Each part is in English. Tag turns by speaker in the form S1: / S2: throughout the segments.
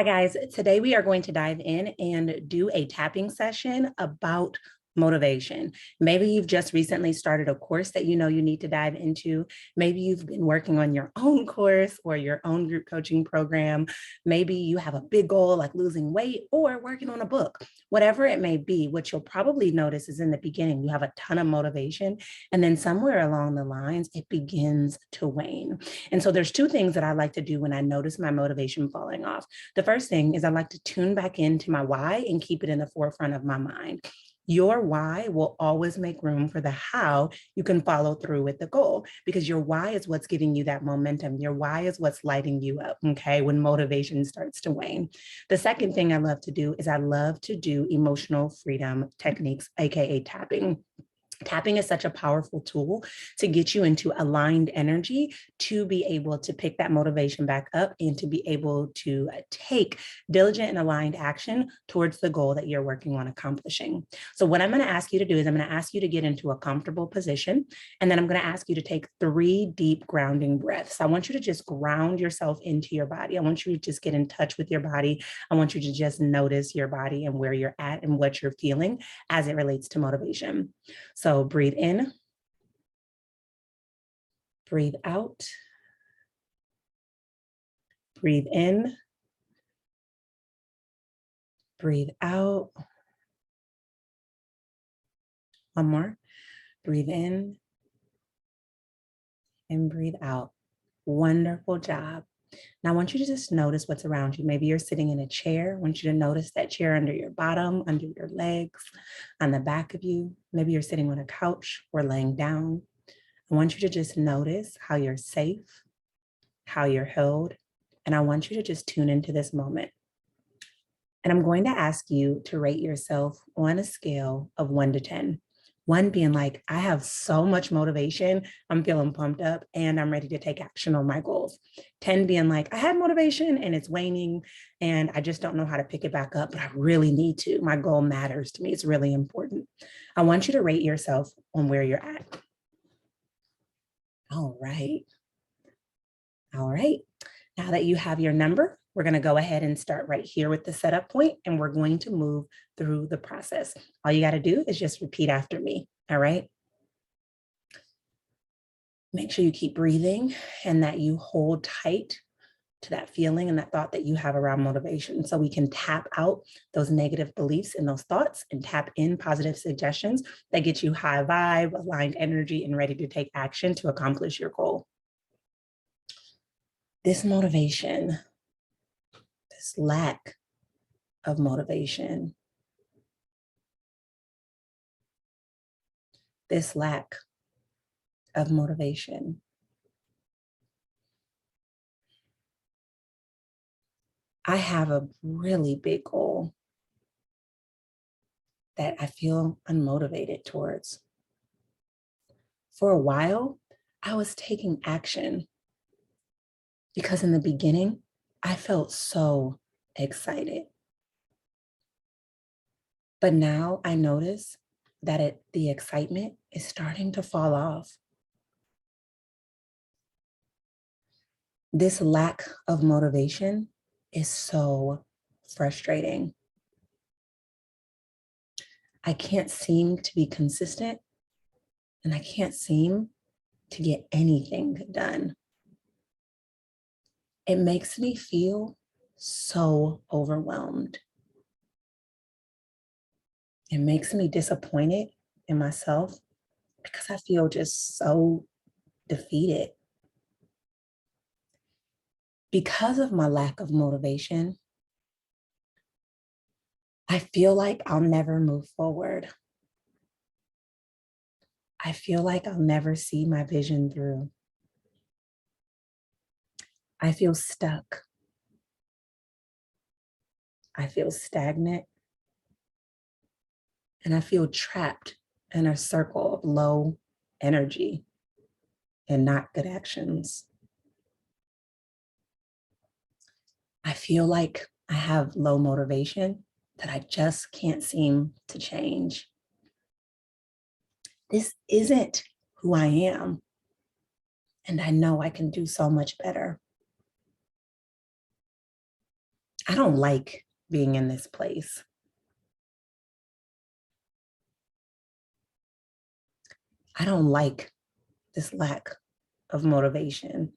S1: Hi guys, today we are going to dive in and do a tapping session about motivation. Maybe you've just recently started a course that you know you need to dive into. Maybe you've been working on your own course or your own group coaching program. Maybe you have a big goal like losing weight or working on a book. Whatever it may be, what you'll probably notice is in the beginning, you have a ton of motivation. And then somewhere along the lines, it begins to wane. And so there's two things that I like to do when I notice my motivation falling off. The first thing is I like to tune back into my why and keep it in the forefront of my mind. Your why will always make room for the how you can follow through with the goal, because your why is what's giving you that momentum. Your why is what's lighting you up, okay, when motivation starts to wane. The second thing I love to do is I love to do emotional freedom techniques, AKA tapping. Tapping is such a powerful tool to get you into aligned energy to be able to pick that motivation back up and to be able to take diligent and aligned action towards the goal that you're working on accomplishing. So what I'm going to ask you to do is I'm going to ask you to get into a comfortable position, and then I'm going to ask you to take 3 deep grounding breaths. I want you to just ground yourself into your body. I want you to just get in touch with your body. I want you to just notice your body and where you're at and what you're feeling as it relates to motivation. So breathe in, breathe out, breathe in, breathe out. One more, breathe in and breathe out. Wonderful job. Now I want you to just notice what's around you. Maybe you're sitting in a chair. I want you to notice that chair under your bottom, under your legs, on the back of you. Maybe you're sitting on a couch or laying down. I want you to just notice how you're safe, how you're held, and I want you to just tune into this moment. And I'm going to ask you to rate yourself on a scale of 1 to 10. 1 being like, I have so much motivation, I'm feeling pumped up and I'm ready to take action on my goals. 10 being like, I have motivation and it's waning and I just don't know how to pick it back up, but I really need to. My goal matters to me. It's really important. I want you to rate yourself on where you're at. All right. All right. Now that you have your number, we're going to go ahead and start right here with the setup point, and we're going to move through the process. All you got to do is just repeat after me. All right. Make sure you keep breathing and that you hold tight to that feeling and that thought that you have around motivation, so we can tap out those negative beliefs and those thoughts and tap in positive suggestions that get you high vibe, aligned energy, and ready to take action to accomplish your goal. This motivation, this lack of motivation, this lack of motivation I have a really big goal that I feel unmotivated towards. For a while, I was taking action because in the beginning, I felt so excited. But now I notice that the excitement is starting to fall off. This lack of motivation is so frustrating. I can't seem to be consistent and I can't seem to get anything done. It makes me feel so overwhelmed. It makes me disappointed in myself because I feel just so defeated. Because of my lack of motivation, I feel like I'll never move forward. I feel like I'll never see my vision through. I feel stuck. I feel stagnant. And I feel trapped in a circle of low energy and not good actions. I feel like I have low motivation that I just can't seem to change. This isn't who I am. And I know I can do so much better. I don't like being in this place. I don't like this lack of motivation.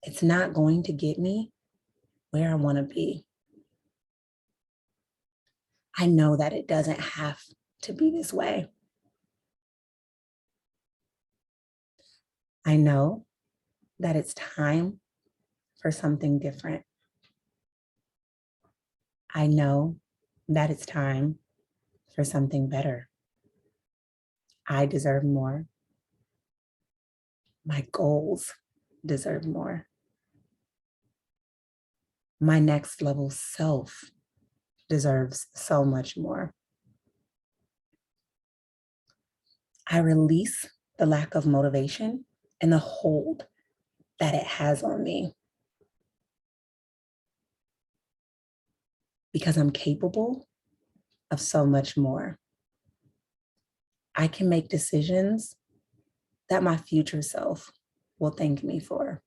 S1: It's not going to get me where I want to be. I know that it doesn't have to be this way. I know that it's time for something different. I know that it's time for something better. I deserve more. My goals deserve more. My next level self deserves so much more. I release the lack of motivation and the hold that it has on me because I'm capable of so much more. I can make decisions that my future self will thank me for.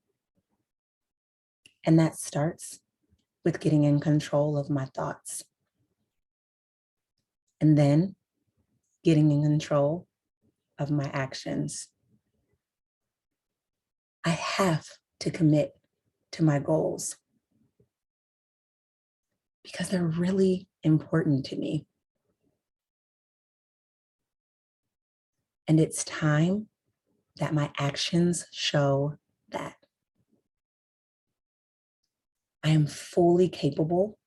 S1: And that starts with getting in control of my thoughts. And then getting in control of my actions. I have to commit to my goals because they're really important to me. And it's time that my actions show that. I am fully capable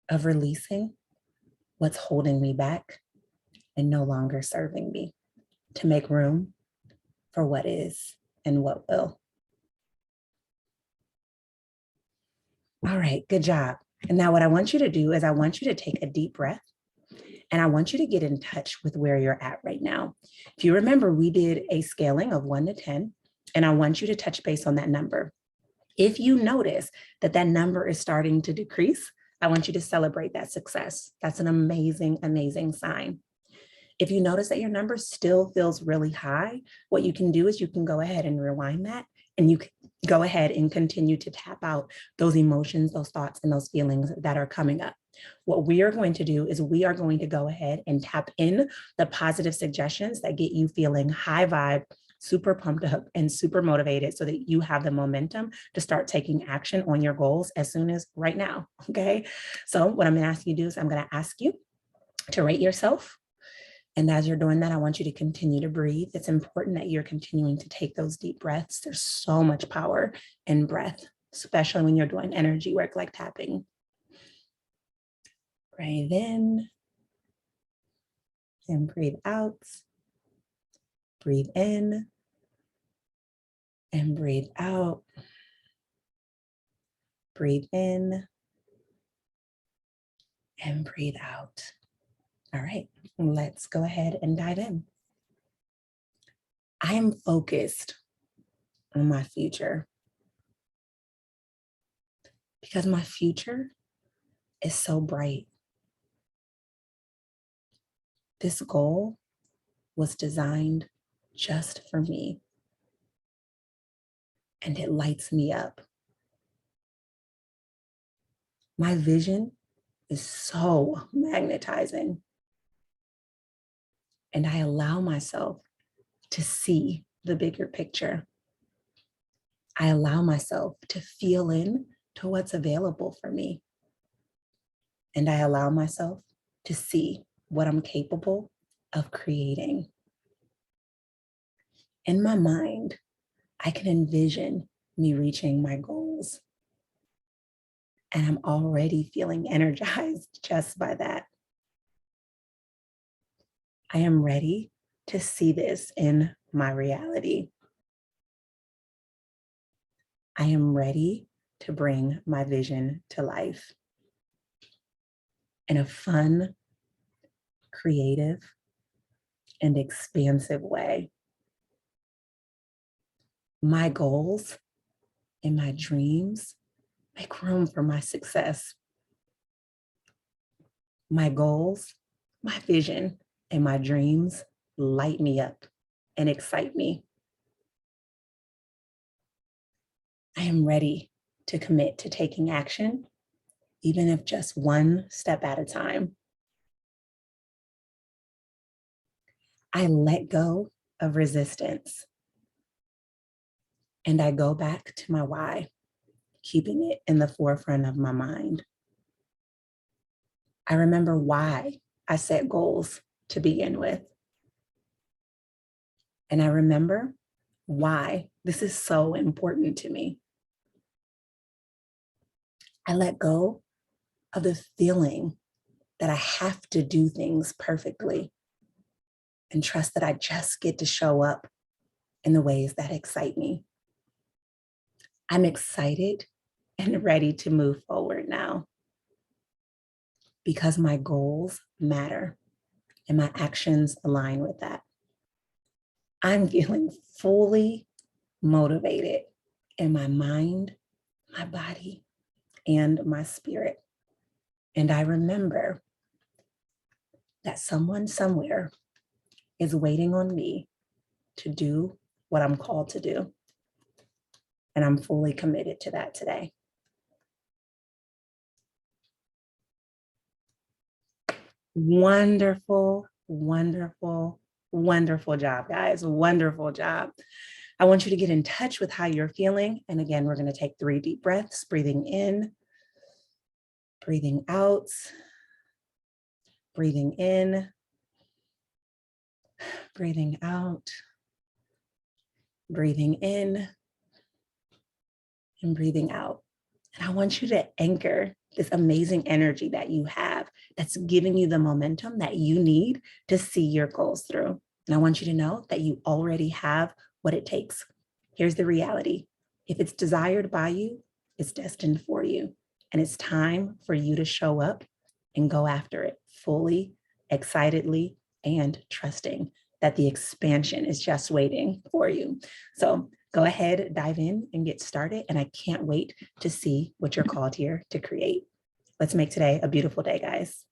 S1: of releasing what's holding me back and no longer serving me to make room for what is and what will. All right, good job. And now what I want you to do is I want you to take a deep breath and I want you to get in touch with where you're at right now. If you remember, we did a scaling of 1 to 10, and I want you to touch base on that number. If you notice that that number is starting to decrease, I want you to celebrate that success. That's an amazing, amazing sign. If you notice that your number still feels really high, what you can do is you can go ahead and rewind that, and you can go ahead and continue to tap out those emotions, those thoughts, and those feelings that are coming up. What we are going to do is we are going to go ahead and tap in the positive suggestions that get you feeling high vibe, super pumped up, and super motivated so that you have the momentum to start taking action on your goals as soon as right now, okay? So what I'm gonna ask you to do is I'm gonna ask you to rate yourself. And as you're doing that, I want you to continue to breathe. It's important that you're continuing to take those deep breaths. There's so much power in breath, especially when you're doing energy work like tapping. Breathe in and breathe out. Breathe in and breathe out. Breathe in and breathe out. All right, let's go ahead and dive in. I am focused on my future because my future is so bright. This goal was designed just for me, and it lights me up. My vision is so magnetizing, and I allow myself to see the bigger picture. I allow myself to feel in to what's available for me, and I allow myself to see what I'm capable of creating. In my mind, I can envision me reaching my goals. And I'm already feeling energized just by that. I am ready to see this in my reality. I am ready to bring my vision to life in a fun, creative, and expansive way. My goals and my dreams make room for my success. My goals, my vision, and my dreams light me up and excite me. I am ready to commit to taking action, even if just one step at a time. I let go of resistance and I go back to my why, keeping it in the forefront of my mind. I remember why I set goals to begin with. And I remember why this is so important to me. I let go of the feeling that I have to do things perfectly and trust that I just get to show up in the ways that excite me. I'm excited and ready to move forward now because my goals matter and my actions align with that. I'm feeling fully motivated in my mind, my body, and my spirit. And I remember that someone somewhere is waiting on me to do what I'm called to do. And I'm fully committed to that today. Wonderful, wonderful, wonderful job, guys. Wonderful job. I want you to get in touch with how you're feeling. And again, we're going to take 3 deep breaths, breathing in, breathing out, breathing in, breathing out, breathing in, and breathing out. And I want you to anchor this amazing energy that you have that's giving you the momentum that you need to see your goals through. And I want you to know that you already have what it takes. Here's the reality. If it's desired by you, it's destined for you. And it's time for you to show up and go after it fully, excitedly, and trusting that the expansion is just waiting for you. So go ahead, dive in and get started. And I can't wait to see what you're called here to create. Let's make today a beautiful day, guys.